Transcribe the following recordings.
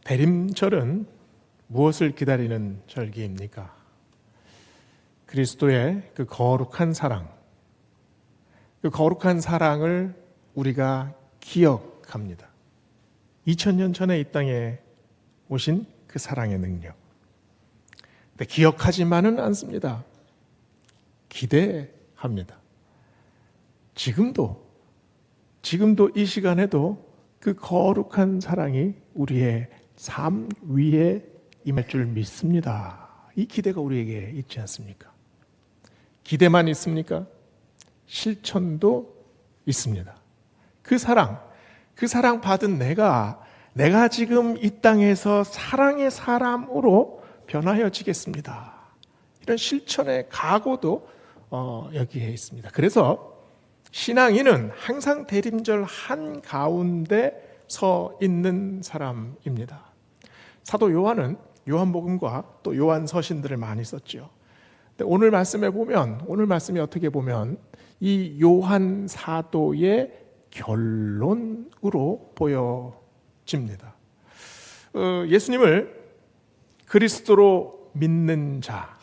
대림절은 무엇을 기다리는 절기입니까? 그리스도의 그 거룩한 사랑, 그 거룩한 사랑을 우리가 기억합니다. 2000년 전에 이 땅에 오신 그 사랑의 능력. 근데 기억하지만은 않습니다. 기대합니다. 지금도 이 시간에도 그 거룩한 사랑이 우리의 삶 위에 임할 줄 믿습니다. 이 기대가 우리에게 있지 않습니까? 기대만 있습니까? 실천도 있습니다. 그 사랑 받은 내가 지금 이 땅에서 사랑의 사람으로 변화해지겠습니다. 이런 실천의 각오도 여기에 있습니다. 그래서 신앙인은 항상 대림절 한가운데 서 있는 사람입니다. 사도 요한은 요한복음과 또 요한 서신들을 많이 썼죠. 오늘 말씀이 어떻게 보면 이 요한 사도의 결론으로 보여집니다. 예수님을 그리스도로 믿는 자,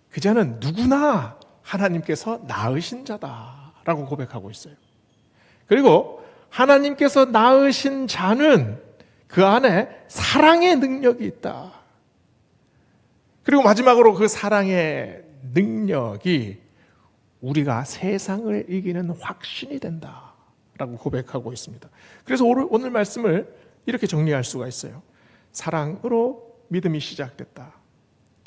그 자는 누구나 하나님께서 낳으신 자다라고 고백하고 있어요. 그리고 하나님께서 낳으신 자는 그 안에 사랑의 능력이 있다. 그리고 마지막으로 그 사랑의 능력이 우리가 세상을 이기는 확신이 된다라고 고백하고 있습니다. 그래서 오늘 말씀을 이렇게 정리할 수가 있어요. 사랑으로 믿음이 시작됐다.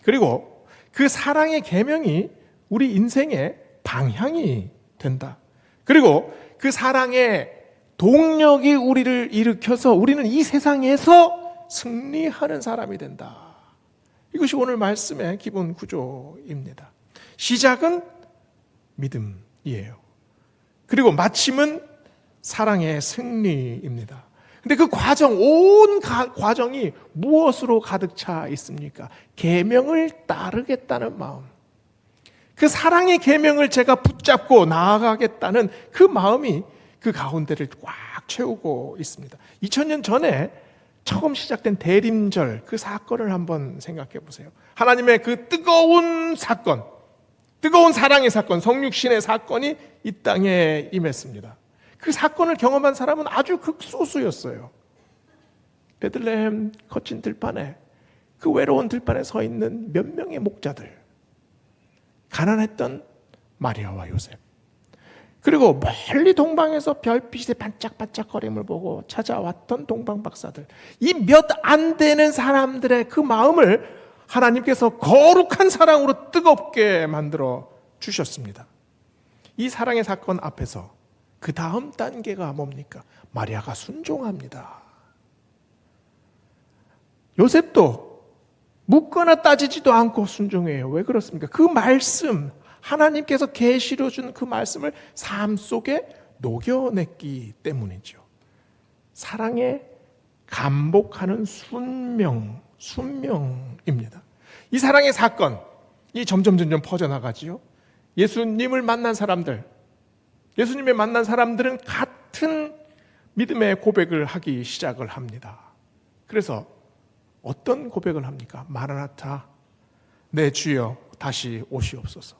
그리고 그 사랑의 계명이 우리 인생의 방향이 된다. 그리고 그 사랑의 동력이 우리를 일으켜서 우리는 이 세상에서 승리하는 사람이 된다. 이것이 오늘 말씀의 기본 구조입니다. 시작은 믿음이에요. 그리고 마침은 사랑의 승리입니다. 근데 그 온 과정이 무엇으로 가득 차 있습니까? 계명을 따르겠다는 마음. 그 사랑의 계명을 제가 붙잡고 나아가겠다는 그 마음이 그 가운데를 꽉 채우고 있습니다. 2000년 전에 처음 시작된 대림절 그 사건을 한번 생각해 보세요. 하나님의 그 뜨거운 사랑의 사건, 성육신의 사건이 이 땅에 임했습니다. 그 사건을 경험한 사람은 아주 극소수였어요. 베들레헴 거친 들판에, 그 외로운 들판에 서 있는 몇 명의 목자들, 가난했던 마리아와 요셉, 그리고 멀리 동방에서 별빛의 반짝반짝거림을 보고 찾아왔던 동방 박사들, 이 몇 안 되는 사람들의 그 마음을 하나님께서 거룩한 사랑으로 뜨겁게 만들어 주셨습니다. 이 사랑의 사건 앞에서 그 다음 단계가 뭡니까? 마리아가 순종합니다. 요셉도 묻거나 따지지도 않고 순종해요. 왜 그렇습니까? 그 말씀, 하나님께서 계시로 준 그 말씀을 삶 속에 녹여냈기 때문이죠. 사랑에 감복하는 순명입니다. 이 사랑의 사건이 점점 퍼져나가지요. 예수님을 만난 사람들은 같은 믿음의 고백을 하기 시작을 합니다. 그래서 어떤 고백을 합니까? 마라나타, 내 주여 다시 오시옵소서.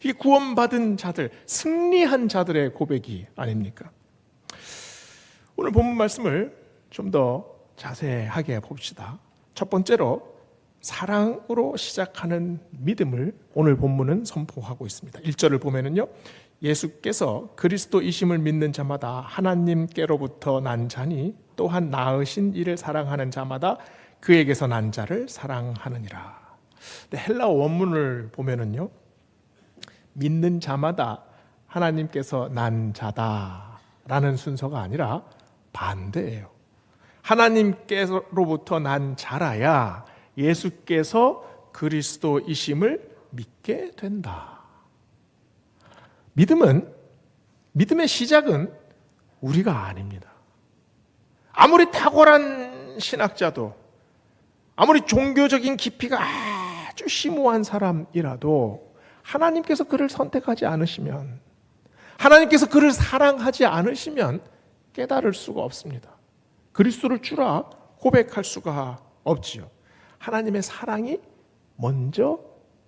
이게 구원받은 자들, 승리한 자들의 고백이 아닙니까? 오늘 본문 말씀을 좀 더 자세하게 봅시다. 첫 번째로 사랑으로 시작하는 믿음을 오늘 본문은 선포하고 있습니다. 1절을 보면은요, 예수께서 그리스도이심을 믿는 자마다 하나님께로부터 난 자니 또한 낳으신 이를 사랑하는 자마다 그에게서 난 자를 사랑하느니라. 헬라어 원문을 보면은요, 믿는 자마다 하나님께서 난 자다라는 순서가 아니라 반대예요. 하나님께로부터 난 자라야 예수께서 그리스도이심을 믿게 된다. 믿음의 시작은 우리가 아닙니다. 아무리 탁월한 신학자도, 아무리 종교적인 깊이가 아주 심오한 사람이라도 하나님께서 그를 선택하지 않으시면, 하나님께서 그를 사랑하지 않으시면 깨달을 수가 없습니다. 그리스도를 주라 고백할 수가 없지요. 하나님의 사랑이 먼저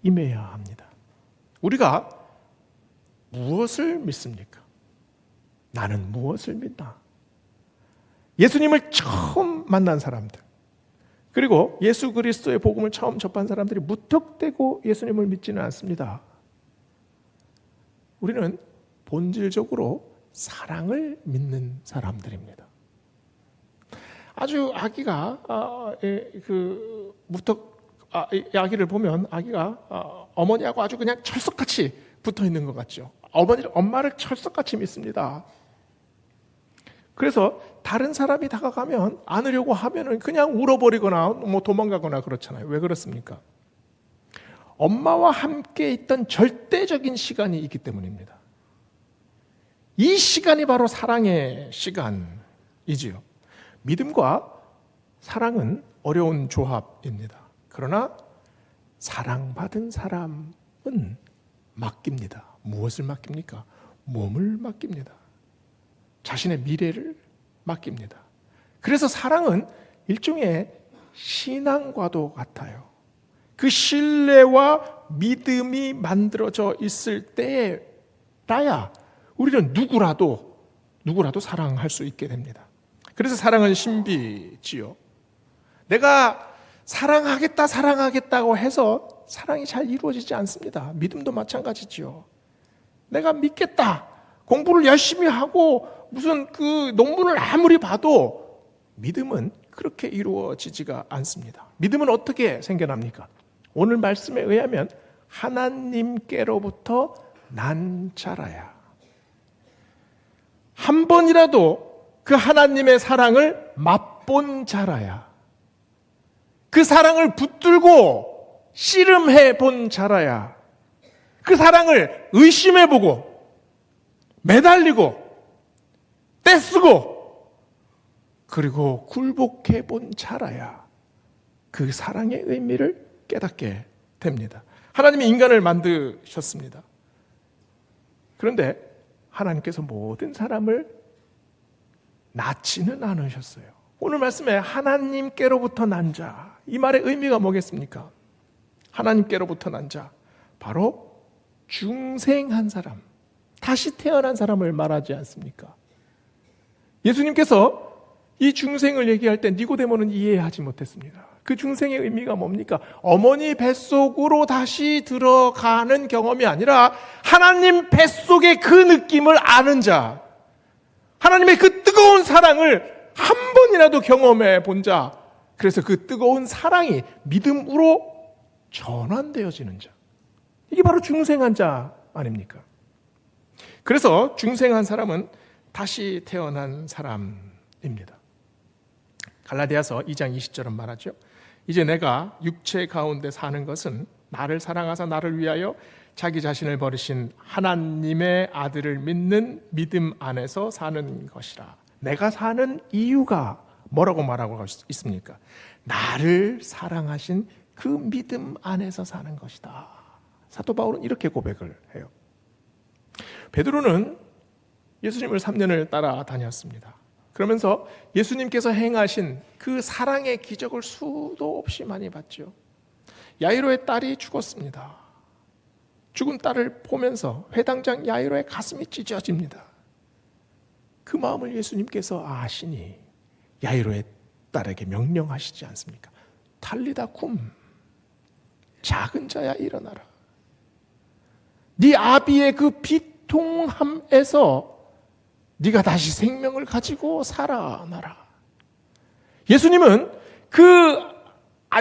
임해야 합니다. 우리가 무엇을 믿습니까? 나는 무엇을 믿나? 예수님을 처음 만난 사람들, 그리고 예수 그리스도의 복음을 처음 접한 사람들이 무턱대고 예수님을 믿지는 않습니다. 우리는 본질적으로 사랑을 믿는 사람들입니다. 아주 아기가 아기를 보면 아기가 어머니하고 아주 그냥 철석같이 붙어 있는 것 같죠. 엄마를 철석같이 믿습니다. 그래서 다른 사람이 다가가면 안으려고 하면은 그냥 울어버리거나 뭐 도망가거나 그렇잖아요. 왜 그렇습니까? 엄마와 함께 있던 절대적인 시간이 있기 때문입니다. 이 시간이 바로 사랑의 시간이지요. 믿음과 사랑은 어려운 조합입니다. 그러나 사랑받은 사람은 맡깁니다. 무엇을 맡깁니까? 몸을 맡깁니다. 자신의 미래를 맡깁니다. 그래서 사랑은 일종의 신앙과도 같아요. 그 신뢰와 믿음이 만들어져 있을 때라야 우리는 누구라도 사랑할 수 있게 됩니다. 그래서 사랑은 신비지요. 내가 사랑하겠다고 해서 사랑이 잘 이루어지지 않습니다. 믿음도 마찬가지지요. 내가 믿겠다, 공부를 열심히 하고 무슨 그 논문을 아무리 봐도 믿음은 그렇게 이루어지지가 않습니다. 믿음은 어떻게 생겨납니까? 오늘 말씀에 의하면 하나님께로부터 난 자라야. 한 번이라도 그 하나님의 사랑을 맛본 자라야. 그 사랑을 붙들고 씨름해 본 자라야. 그 사랑을 의심해 보고 매달리고 떼쓰고 그리고 굴복해 본 자라야 그 사랑의 의미를 깨닫게 됩니다. 하나님이 인간을 만드셨습니다. 그런데 하나님께서 모든 사람을 낳지는 않으셨어요. 오늘 말씀에 하나님께로부터 난 자, 이 말의 의미가 뭐겠습니까? 하나님께로부터 난 자, 바로 중생한 사람, 다시 태어난 사람을 말하지 않습니까? 예수님께서 이 중생을 얘기할 때 니고데모는 이해하지 못했습니다. 그 중생의 의미가 뭡니까? 어머니 뱃속으로 다시 들어가는 경험이 아니라 하나님 뱃속의 그 느낌을 아는 자, 하나님의 그 뜨거운 사랑을 한 번이라도 경험해 본 자, 그래서 그 뜨거운 사랑이 믿음으로 전환되어지는 자, 이게 바로 중생한 자 아닙니까? 그래서 중생한 사람은 다시 태어난 사람입니다. 갈라디아서 2장 20절은 말하죠. 이제 내가 육체 가운데 사는 것은 나를 사랑하사 나를 위하여 자기 자신을 버리신 하나님의 아들을 믿는 믿음 안에서 사는 것이라. 내가 사는 이유가 뭐라고 말하고 있습니까? 나를 사랑하신 그 믿음 안에서 사는 것이다. 사도 바울은 이렇게 고백을 해요. 베드로는 예수님을 3년을 따라다녔습니다. 그러면서 예수님께서 행하신 그 사랑의 기적을 수도 없이 많이 봤죠. 야이로의 딸이 죽었습니다. 죽은 딸을 보면서 회당장 야이로의 가슴이 찢어집니다. 그 마음을 예수님께서 아시니 야이로의 딸에게 명령하시지 않습니까? 탈리다 쿰, 작은 자야 일어나라. 네 아비의 그 비통함에서 네가 다시 생명을 가지고 살아나라. 예수님은 그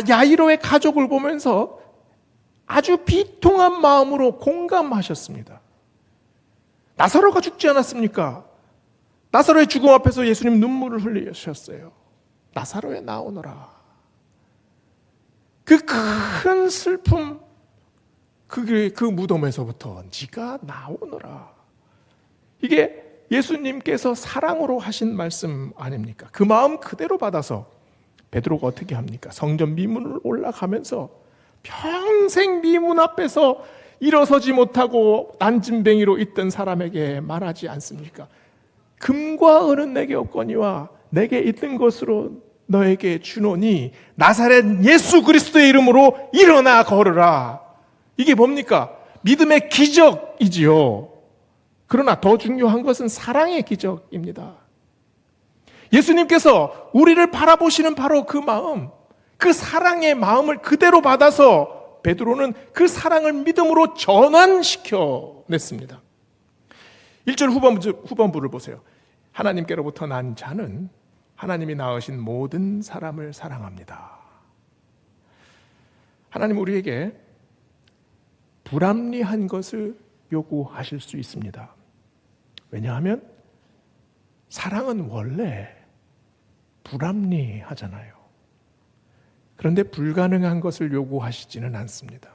야이로의 가족을 보면서 아주 비통한 마음으로 공감하셨습니다. 나사로가 죽지 않았습니까? 나사로의 죽음 앞에서 예수님 눈물을 흘리셨어요. 나사로에 나오너라. 그 큰 슬픔, 그 무덤에서부터 네가 나오너라. 이게 예수님께서 사랑으로 하신 말씀 아닙니까? 그 마음 그대로 받아서 베드로가 어떻게 합니까? 성전 미문을 올라가면서 평생 미문 앞에서 일어서지 못하고 난진뱅이로 있던 사람에게 말하지 않습니까? 금과 은은 내게 없거니와 내게 있는 것으로 너에게 주노니 나사렛 예수 그리스도의 이름으로 일어나 걸으라. 이게 뭡니까? 믿음의 기적이지요. 그러나 더 중요한 것은 사랑의 기적입니다. 예수님께서 우리를 바라보시는 바로 그 마음, 그 사랑의 마음을 그대로 받아서 베드로는 그 사랑을 믿음으로 전환시켜 냈습니다. 1절 후반부를 보세요. 하나님께로부터 난 자는 하나님이 낳으신 모든 사람을 사랑합니다. 하나님 우리에게 불합리한 것을 요구하실 수 있습니다. 왜냐하면 사랑은 원래 불합리하잖아요. 그런데 불가능한 것을 요구하시지는 않습니다.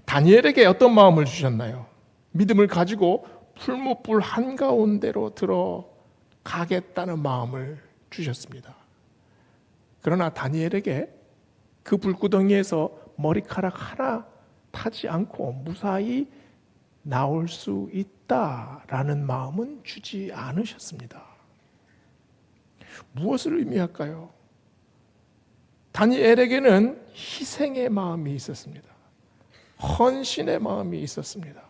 다니엘에게 어떤 마음을 주셨나요? 믿음을 가지고 풀무불 한가운데로 들어가겠다는 마음을 주셨습니다. 그러나 다니엘에게 그 불구덩이에서 머리카락 하나 타지 않고 무사히 나올 수 있다라는 마음은 주지 않으셨습니다. 무엇을 의미할까요? 다니엘에게는 희생의 마음이 있었습니다. 헌신의 마음이 있었습니다.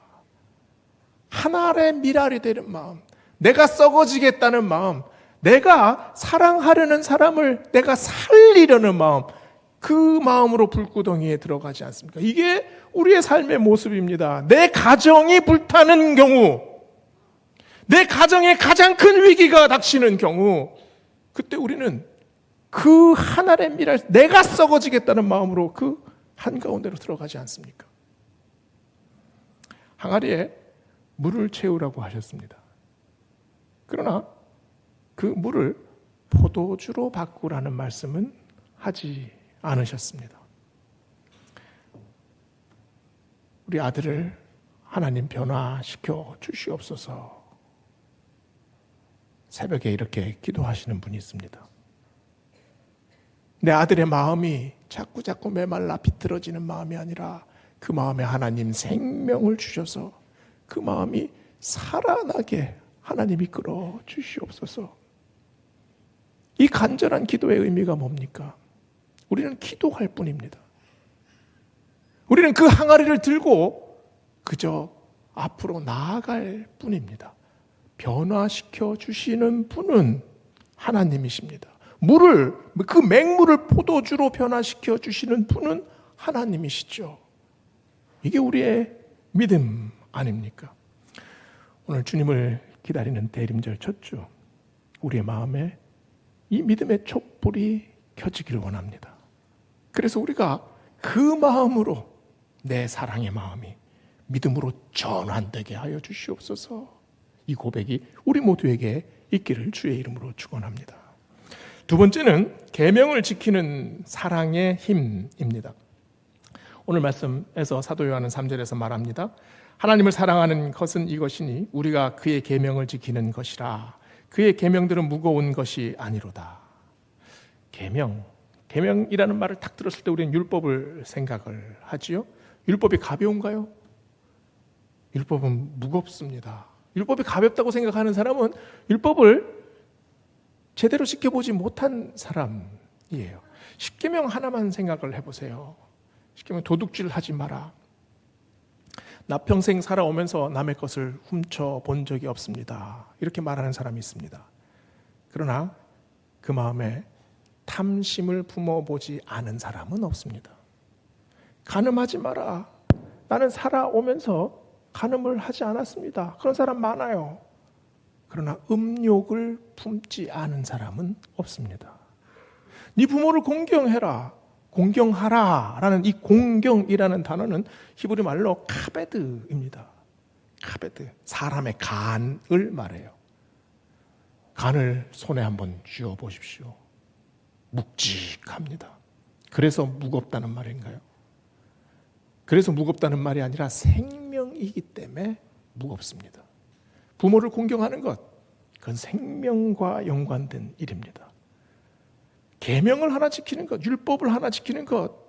하나의 미랄이 되는 마음, 내가 썩어지겠다는 마음, 내가 사랑하려는 사람을 내가 살리려는 마음, 그 마음으로 불구덩이에 들어가지 않습니까? 이게 우리의 삶의 모습입니다. 내 가정이 불타는 경우, 내 가정에 가장 큰 위기가 닥치는 경우, 그때 우리는 그 하나의 미랄, 내가 썩어지겠다는 마음으로 그 한가운데로 들어가지 않습니까? 항아리에 물을 채우라고 하셨습니다. 그러나 그 물을 포도주로 바꾸라는 말씀은 하지 않으셨습니다. 우리 아들을 하나님 변화시켜 주시옵소서. 새벽에 이렇게 기도하시는 분이 있습니다. 내 아들의 마음이 자꾸 메말라 비틀어지는 마음이 아니라 그 마음에 하나님 생명을 주셔서 그 마음이 살아나게 하나님이 끌어 주시옵소서. 이 간절한 기도의 의미가 뭡니까? 우리는 기도할 뿐입니다. 우리는 그 항아리를 들고 그저 앞으로 나아갈 뿐입니다. 변화시켜 주시는 분은 하나님이십니다. 그 맹물을 포도주로 변화시켜 주시는 분은 하나님이시죠. 이게 우리의 믿음 아닙니까? 오늘 주님을 기다리는 대림절 첫 주, 우리의 마음에 이 믿음의 촛불이 켜지기를 원합니다. 그래서 우리가 그 마음으로 내 사랑의 마음이 믿음으로 전환되게 하여 주시옵소서. 이 고백이 우리 모두에게 있기를 주의 이름으로 축원합니다. 두 번째는 계명을 지키는 사랑의 힘입니다. 오늘 말씀에서 사도 요한은 3절에서 말합니다. 하나님을 사랑하는 것은 이것이니 우리가 그의 계명을 지키는 것이라. 그의 계명들은 무거운 것이 아니로다. 계명이라는 말을 딱 들었을 때 우리는 율법을 생각을 하지요. 율법이 가벼운가요? 율법은 무겁습니다. 율법이 가볍다고 생각하는 사람은 율법을 제대로 지켜보지 못한 사람이에요. 십계명 하나만 생각을 해보세요. 십계명 도둑질 하지 마라. 나 평생 살아오면서 남의 것을 훔쳐본 적이 없습니다. 이렇게 말하는 사람이 있습니다. 그러나 그 마음에 탐심을 품어보지 않은 사람은 없습니다. 간음하지 마라. 나는 살아오면서 간음을 하지 않았습니다. 그런 사람 많아요. 그러나 음욕을 품지 않은 사람은 없습니다. 네 부모를 공경해라. 공경하라라는 이 공경이라는 단어는 히브리 말로 카베드입니다. 카베드, 사람의 간을 말해요. 간을 손에 한번 쥐어 보십시오. 묵직합니다. 그래서 무겁다는 말인가요? 그래서 무겁다는 말이 아니라 생명이기 때문에 무겁습니다. 부모를 공경하는 것, 그건 생명과 연관된 일입니다. 계명을 하나 지키는 것, 율법을 하나 지키는 것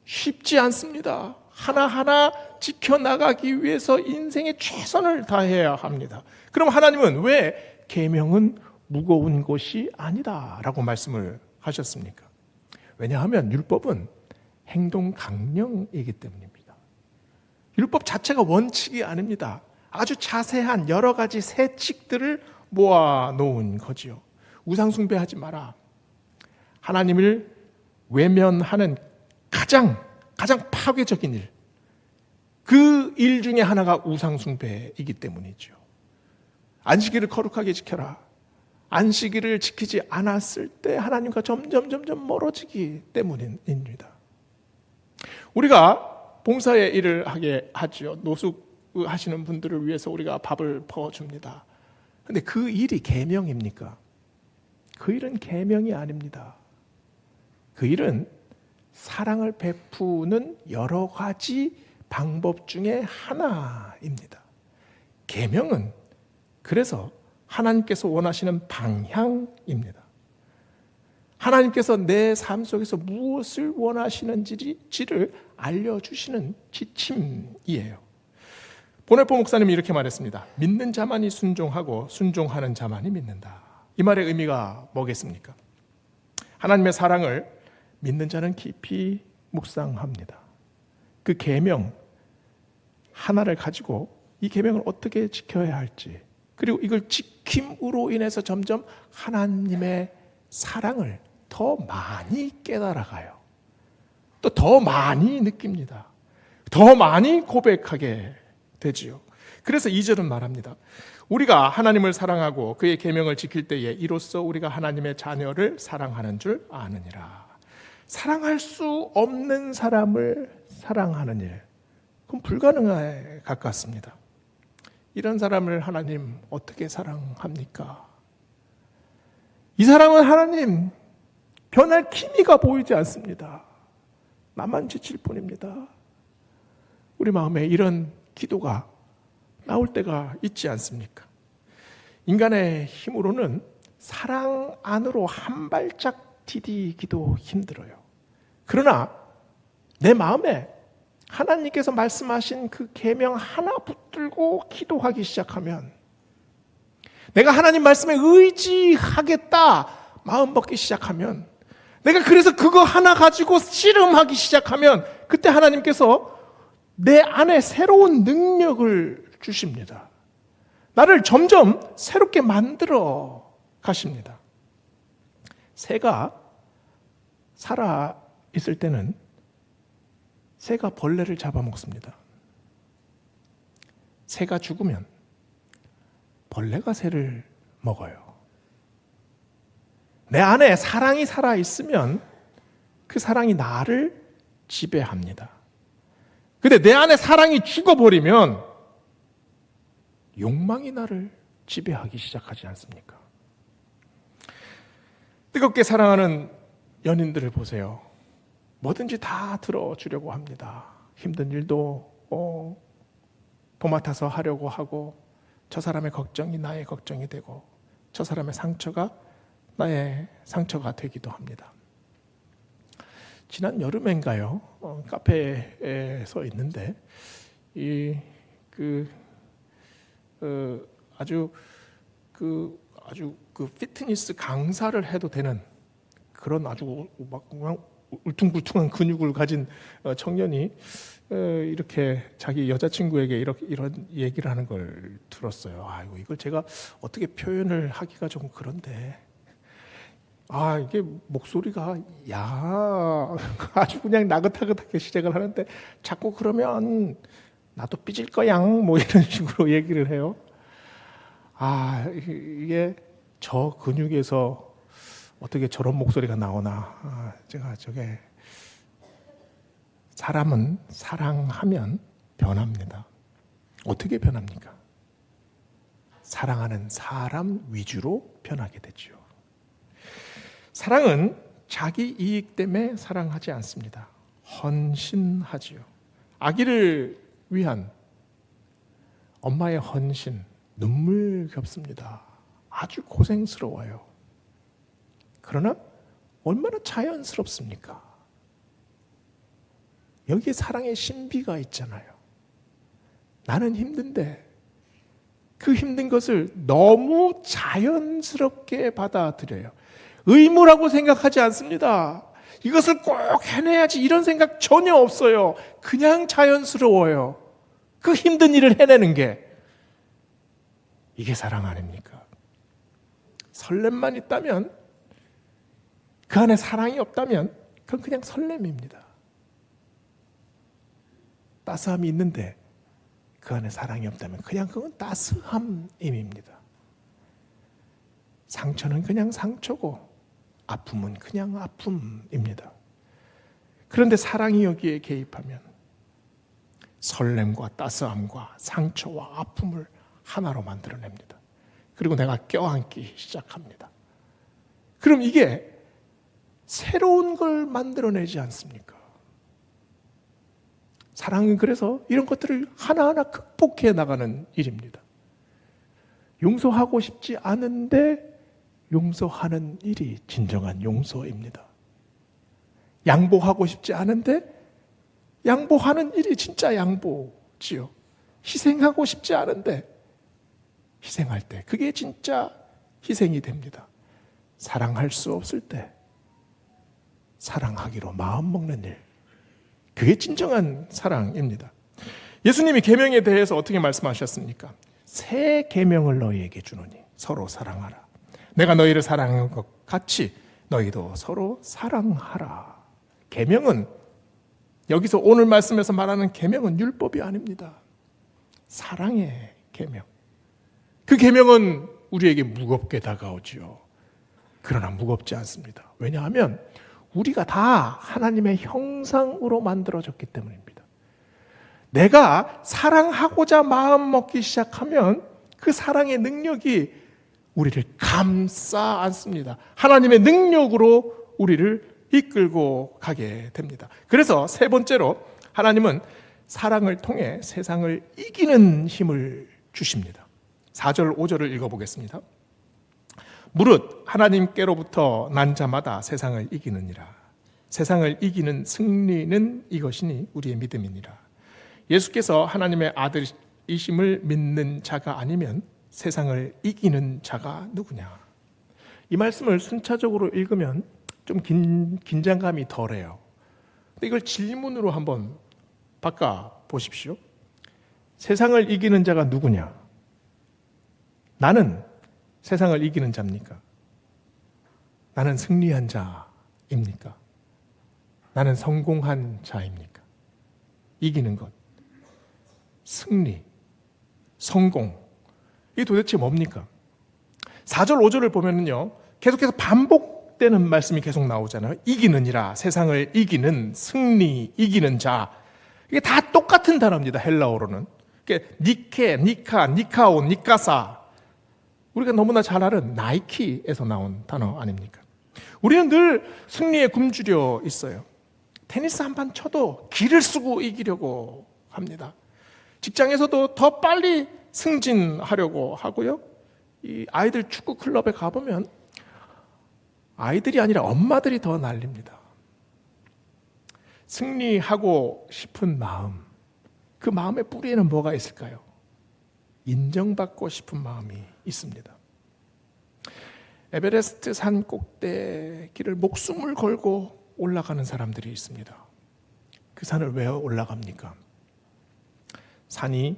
쉽지 않습니다. 하나하나 지켜나가기 위해서 인생의 최선을 다해야 합니다. 그럼 하나님은 왜 계명은 무거운 것이 아니다라고 말씀을 하셨습니까? 왜냐하면 율법은 행동 강령이기 때문입니다. 율법 자체가 원칙이 아닙니다. 아주 자세한 여러 가지 세칙들을 모아놓은 거지요. 우상 숭배하지 마라. 하나님을 외면하는 가장 파괴적인 일, 그 일 중에 하나가 우상 숭배이기 때문이죠. 안식일을 거룩하게 지켜라. 안식일을 지키지 않았을 때 하나님과 점점 멀어지기 때문입니다. 우리가 봉사의 일을 하게 하죠. 노숙하시는 분들을 위해서 우리가 밥을 퍼줍니다. 그런데 그 일이 계명입니까? 그 일은 계명이 아닙니다. 그 일은 사랑을 베푸는 여러 가지 방법 중에 하나입니다. 계명은 그래서 하나님께서 원하시는 방향입니다. 하나님께서 내 삶 속에서 무엇을 원하시는지를 알려주시는 지침이에요. 보네포 목사님이 이렇게 말했습니다. 믿는 자만이 순종하고 순종하는 자만이 믿는다. 이 말의 의미가 뭐겠습니까? 하나님의 사랑을 믿는 자는 깊이 묵상합니다. 그 계명 하나를 가지고 이 계명을 어떻게 지켜야 할지, 그리고 이걸 지킴으로 인해서 점점 하나님의 사랑을 더 많이 깨달아가요. 또 더 많이 느낍니다. 더 많이 고백하게 되지요. 그래서 2절은 말합니다. 우리가 하나님을 사랑하고 그의 계명을 지킬 때에 이로써 우리가 하나님의 자녀를 사랑하는 줄 아느니라. 사랑할 수 없는 사람을 사랑하는 일, 그건 불가능에 가깝습니다. 이런 사람을 하나님 어떻게 사랑합니까? 이 사람은 하나님 변할 기미가 보이지 않습니다. 나만 지칠 뿐입니다. 우리 마음에 이런 기도가 나올 때가 있지 않습니까? 인간의 힘으로는 사랑 안으로 한 발짝 디디기도 힘들어요. 그러나 내 마음에 하나님께서 말씀하신 그 계명 하나 붙들고 기도하기 시작하면, 내가 하나님 말씀에 의지하겠다 마음 먹기 시작하면, 내가 그래서 그거 하나 가지고 씨름하기 시작하면, 그때 하나님께서 내 안에 새로운 능력을 주십니다. 나를 점점 새롭게 만들어 가십니다. 새가 살아 있을 때는 새가 벌레를 잡아먹습니다. 새가 죽으면 벌레가 새를 먹어요. 내 안에 사랑이 살아있으면 그 사랑이 나를 지배합니다. 근데 내 안에 사랑이 죽어버리면 욕망이 나를 지배하기 시작하지 않습니까? 뜨겁게 사랑하는 연인들을 보세요. 뭐든지 다 들어주려고 합니다. 힘든 일도 도맡아서 하려고 하고, 저 사람의 걱정이 나의 걱정이 되고, 저 사람의 상처가 나의 상처가 되기도 합니다. 지난 여름엔가요, 카페에서 있는데 아주 피트니스 강사를 해도 되는 그런 아주 막 울퉁불퉁한 근육을 가진 청년이 이렇게 자기 여자친구에게 이런 얘기를 하는 걸 들었어요. 아이고, 이걸 제가 어떻게 표현을 하기가 좀 그런데, 이게 목소리가 아주 그냥 나긋나긋하게 시작을 하는데, 자꾸 그러면 나도 삐질 거야 뭐 이런 식으로 얘기를 해요. 이게 저 근육에서 어떻게 저런 목소리가 나오나. 제가 사람은 사랑하면 변합니다. 어떻게 변합니까? 사랑하는 사람 위주로 변하게 되죠. 사랑은 자기 이익 때문에 사랑하지 않습니다. 헌신하지요. 아기를 위한 엄마의 헌신, 눈물겹습니다. 아주 고생스러워요. 그러나 얼마나 자연스럽습니까? 여기에 사랑의 신비가 있잖아요. 나는 힘든데 그 힘든 것을 너무 너무 자연스럽게 받아들여요. 의무라고 생각하지 않습니다. 이것을 꼭 해내야지 이런 생각 전혀 없어요. 그냥 자연스러워요. 그 힘든 일을 해내는 게 이게 사랑 아닙니까? 설렘만 있다면, 그 안에 사랑이 없다면 그건 그냥 설렘입니다. 따스함이 있는데 그 안에 사랑이 없다면 그냥 그건 따스함임입니다. 상처는 그냥 상처고 아픔은 그냥 아픔입니다. 그런데 사랑이 여기에 개입하면 설렘과 따스함과 상처와 아픔을 하나로 만들어냅니다. 그리고 내가 껴안기 시작합니다. 그럼 이게 새로운 걸 만들어내지 않습니까? 사랑은 그래서 이런 것들을 하나하나 극복해 나가는 일입니다. 용서하고 싶지 않은데 용서하는 일이 진정한 용서입니다. 양보하고 싶지 않은데 양보하는 일이 진짜 양보지요. 희생하고 싶지 않은데 희생할 때 그게 진짜 희생이 됩니다. 사랑할 수 없을 때 사랑하기로 마음먹는 일, 그게 진정한 사랑입니다. 예수님이 계명에 대해서 어떻게 말씀하셨습니까? 새 계명을 너희에게 주노니 서로 사랑하라. 내가 너희를 사랑한 것 같이 너희도 서로 사랑하라. 계명은, 여기서 오늘 말씀에서 말하는 계명은 율법이 아닙니다. 사랑의 계명. 그 계명은 우리에게 무겁게 다가오지요. 그러나 무겁지 않습니다. 왜냐하면 우리가 다 하나님의 형상으로 만들어졌기 때문입니다. 내가 사랑하고자 마음 먹기 시작하면 그 사랑의 능력이 우리를 감싸 안습니다. 하나님의 능력으로 우리를 이끌고 가게 됩니다. 그래서 세 번째로 하나님은 사랑을 통해 세상을 이기는 힘을 주십니다. 4절 5절을 읽어보겠습니다. 무릇 하나님께로부터 난 자마다 세상을 이기느니라. 세상을 이기는 승리는 이것이니 우리의 믿음이니라. 예수께서 하나님의 아들이심을 믿는 자가 아니면 세상을 이기는 자가 누구냐? 이 말씀을 순차적으로 읽으면 좀 긴장감이 덜해요. 근데 이걸 질문으로 한번 바꿔 보십시오. 세상을 이기는 자가 누구냐? 나는 세상을 이기는 자입니까? 나는 승리한 자입니까? 나는 성공한 자입니까? 이기는 것, 승리, 성공, 이게 도대체 뭡니까? 4절 5절을 보면은요, 계속해서 반복되는 말씀이 계속 나오잖아요. 이기는이라, 세상을 이기는, 승리, 이기는 자. 이게 다 똑같은 단어입니다. 헬라어로는. 니케, 니카, 니카온, 니카사. 우리가 너무나 잘 아는 나이키에서 나온 단어 아닙니까? 우리는 늘 승리에 굶주려 있어요. 테니스 한 판 쳐도 기를 쓰고 이기려고 합니다. 직장에서도 더 빨리 승진하려고 하고요. 이 아이들 축구 클럽에 가보면 아이들이 아니라 엄마들이 더 난립니다. 승리하고 싶은 마음, 그 마음의 뿌리에는 뭐가 있을까요? 인정받고 싶은 마음이 있습니다. 에베레스트 산 꼭대기를 목숨을 걸고 올라가는 사람들이 있습니다. 그 산을 왜 올라갑니까? 산이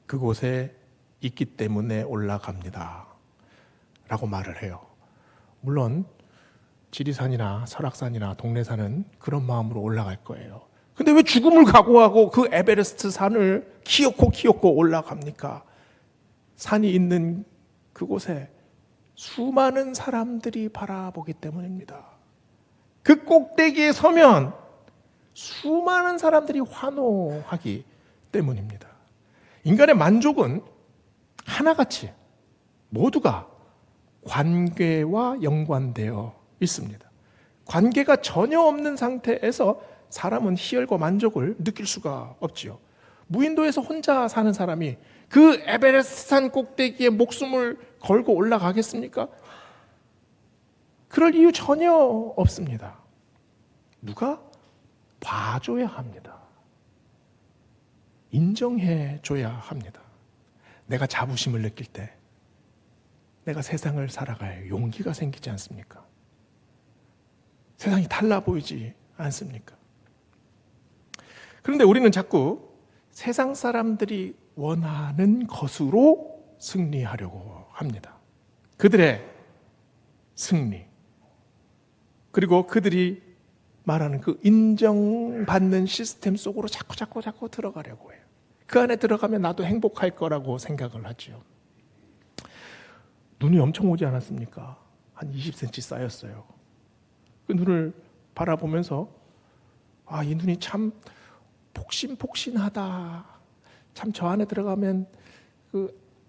그곳에 있기 때문에 올라갑니다 라고 말을 해요. 물론 지리산이나 설악산이나 동래산은 그런 마음으로 올라갈 거예요. 근데 왜 죽음을 각오하고 그 에베레스트 산을 키놓고 올라갑니까? 산이 있는 그곳에 수많은 사람들이 바라보기 때문입니다. 그 꼭대기에 서면 수많은 사람들이 환호하기 때문입니다. 인간의 만족은 하나같이 모두가 관계와 연관되어 있습니다. 관계가 전혀 없는 상태에서 사람은 희열과 만족을 느낄 수가 없지요. 무인도에서 혼자 사는 사람이 그 에베레스트 산 꼭대기에 목숨을 걸고 올라가겠습니까? 그럴 이유 전혀 없습니다. 누가 봐줘야 합니다. 인정해줘야 합니다. 내가 자부심을 느낄 때, 내가 세상을 살아갈 용기가 생기지 않습니까? 세상이 달라 보이지 않습니까? 그런데 우리는 자꾸 세상 사람들이 원하는 것으로 승리하려고 합니다. 그들의 승리, 그리고 그들이 말하는 그 인정받는 시스템 속으로 자꾸 들어가려고 해요. 그 안에 들어가면 나도 행복할 거라고 생각을 하죠. 눈이 엄청 오지 않았습니까? 한 20cm 쌓였어요. 그 눈을 바라보면서 이 눈이 참 폭신폭신하다. 참 저 안에 들어가면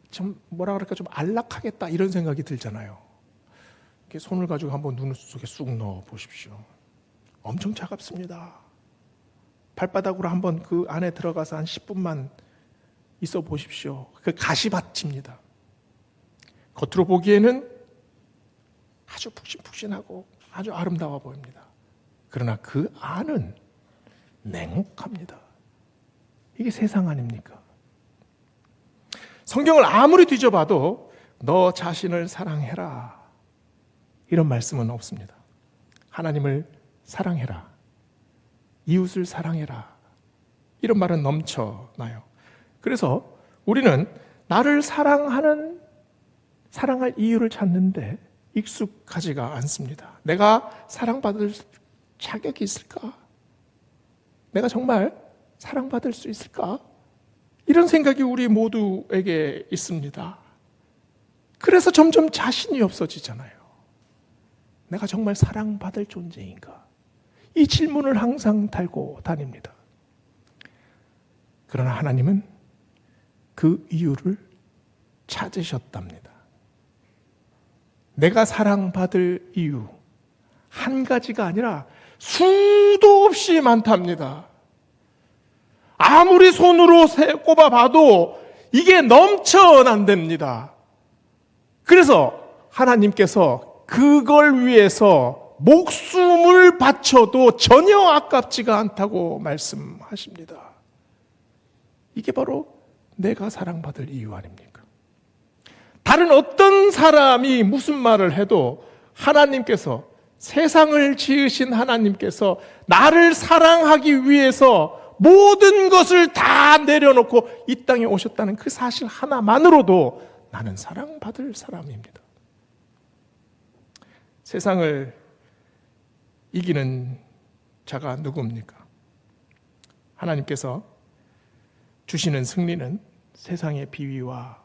좀 뭐라 그럴까 좀 안락하겠다 이런 생각이 들잖아요. 이렇게 손을 가지고 한번 눈 속에 쑥 넣어 보십시오. 엄청 차갑습니다. 발바닥으로 한번 그 안에 들어가서 한 10분만 있어 보십시오. 그 가시밭입니다. 겉으로 보기에는 아주 푹신푹신하고 아주 아름다워 보입니다. 그러나 그 안은 냉혹합니다. 이게 세상 아닙니까? 성경을 아무리 뒤져봐도 너 자신을 사랑해라 이런 말씀은 없습니다. 하나님을 사랑해라, 이웃을 사랑해라 이런 말은 넘쳐나요. 그래서 우리는 나를 사랑할 이유를 찾는데 익숙하지가 않습니다. 내가 사랑받을 자격이 있을까? 내가 정말 사랑받을 수 있을까? 이런 생각이 우리 모두에게 있습니다. 그래서 점점 자신이 없어지잖아요. 내가 정말 사랑받을 존재인가? 이 질문을 항상 달고 다닙니다. 그러나 하나님은 그 이유를 찾으셨답니다. 내가 사랑받을 이유 한 가지가 아니라 수도 없이 많답니다. 아무리 손으로 꼽아봐도 이게 넘쳐난답니다. 그래서 하나님께서 그걸 위해서 목숨을 바쳐도 전혀 아깝지가 않다고 말씀하십니다. 이게 바로 내가 사랑받을 이유 아닙니까? 다른 어떤 사람이 무슨 말을 해도 하나님께서, 세상을 지으신 하나님께서 나를 사랑하기 위해서 모든 것을 다 내려놓고 이 땅에 오셨다는 그 사실 하나만으로도 나는 사랑받을 사람입니다. 세상을 이기는 자가 누굽니까? 하나님께서 주시는 승리는 세상의 비위와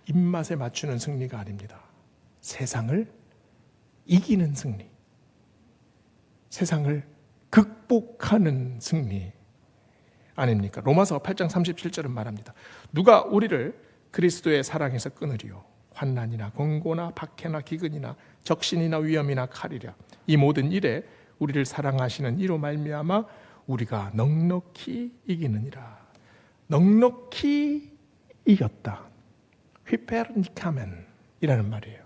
입맛에 맞추는 승리가 아닙니다. 세상을 이기는 승리, 세상을 극복하는 승리 아닙니까? 로마서 8장 37절은 말합니다. 누가 우리를 그리스도의 사랑에서 끊으리요? 환난이나 권고나 박해나 기근이나 적신이나 위험이나 칼이랴. 이 모든 일에 우리를 사랑하시는 이로 말미암아 우리가 넉넉히 이기느니라. 넉넉히 이겼다. 휘페르니카멘이라는 말이에요.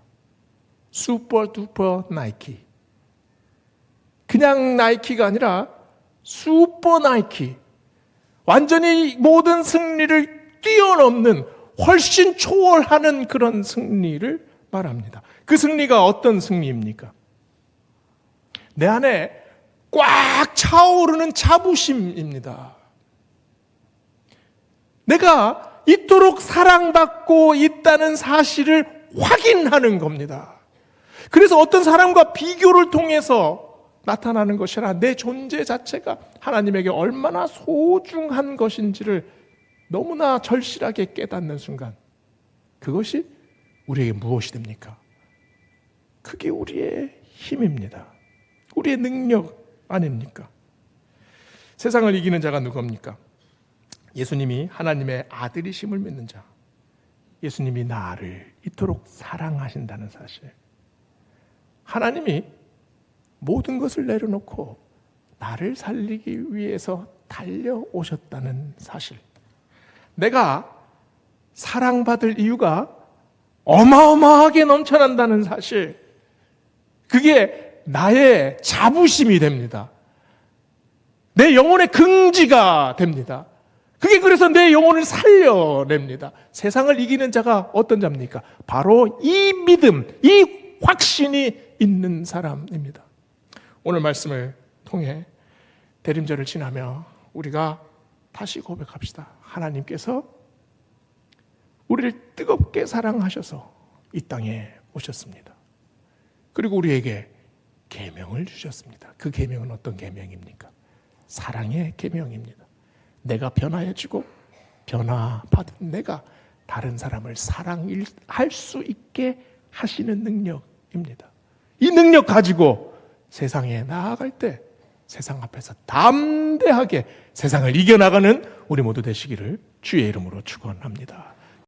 슈퍼 두퍼 나이키. 그냥 나이키가 아니라 슈퍼 나이키. 완전히 모든 승리를 뛰어넘는, 훨씬 초월하는 그런 승리를 말합니다. 그 승리가 어떤 승리입니까? 내 안에 꽉 차오르는 자부심입니다. 내가 이토록 사랑받고 있다는 사실을 확인하는 겁니다. 그래서 어떤 사람과 비교를 통해서 나타나는 것이 아니라 내 존재 자체가 하나님에게 얼마나 소중한 것인지를 너무나 절실하게 깨닫는 순간, 그것이 우리에게 무엇이 됩니까? 그게 우리의 힘입니다. 우리의 능력 아닙니까? 세상을 이기는 자가 누굽니까? 예수님이 하나님의 아들이심을 믿는 자, 예수님이 나를 이토록 사랑하신다는 사실, 하나님이 모든 것을 내려놓고 나를 살리기 위해서 달려오셨다는 사실, 내가 사랑받을 이유가 어마어마하게 넘쳐난다는 사실, 그게 나의 자부심이 됩니다. 내 영혼의 긍지가 됩니다. 그게 그래서 내 영혼을 살려냅니다. 세상을 이기는 자가 어떤 자입니까? 바로 이 믿음, 이 확신이 있는 사람입니다. 오늘 말씀을 통해 대림절을 지나며 우리가 다시 고백합시다. 하나님께서 우리를 뜨겁게 사랑하셔서 이 땅에 오셨습니다. 그리고 우리에게 계명을 주셨습니다. 그 계명은 어떤 계명입니까? 사랑의 계명입니다. 내가 변화해지고 변화받은 내가 다른 사람을 사랑할 수 있게 하시는 능력입니다. 이 능력 가지고 세상에 나아갈 때 세상 앞에서 담대하게 세상을 이겨나가는 우리 모두 되시기를 주의 이름으로 축원합니다.